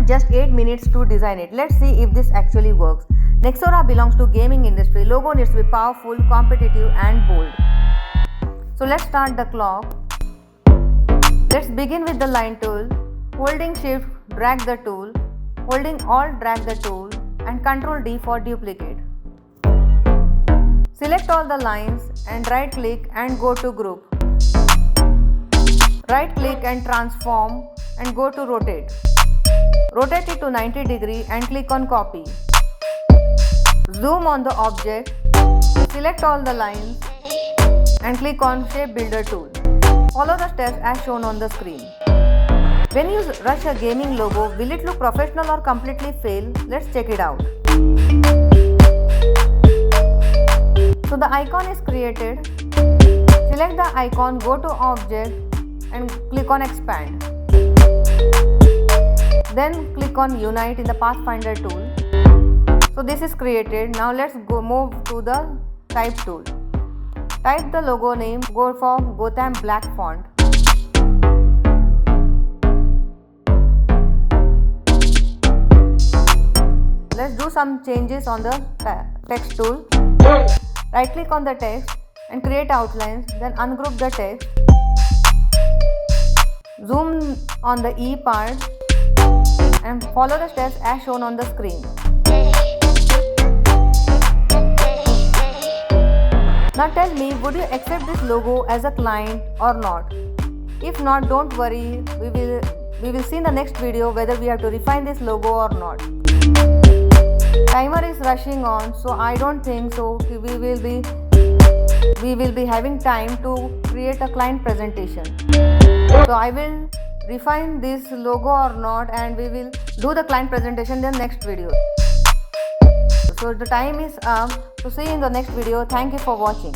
have just 8 minutes to design it. Let's see if this actually works. Nexora belongs to gaming industry. Logo needs to be powerful, competitive and bold. So let's start the clock. Let's begin with the line tool. Holding shift, drag the tool. Holding alt, drag the tool and Ctrl D for duplicate. Select all the lines and right click and go to group. Right click and transform and go to rotate. Rotate it to 90 degrees and click on copy. Zoom on the object. Select all the lines and click on shape builder tool. Follow the steps as shown on the screen. When you rush a gaming logo, will it look professional or completely fail? Let's check it out. So the icon is created. Select the icon, go to object and click on expand. Then click on unite in the pathfinder tool. So this is created. Now let's move to the type tool. Type the logo name, go for Gotham black font. Let's do some changes on the text tool. Right click on the text and create outlines, then ungroup the text. Zoom on the E part and follow the steps as shown on the screen. Now tell me, would you accept this logo as a client or not? If not, don't worry, we will see in the next video whether we have to refine this logo or not. Timer is rushing on, so I don't think so. We will be having time to create a client presentation. So I will refine this logo or not and we will do the client presentation in the next video. So the time is up. So see you in the next video. Thank you for watching.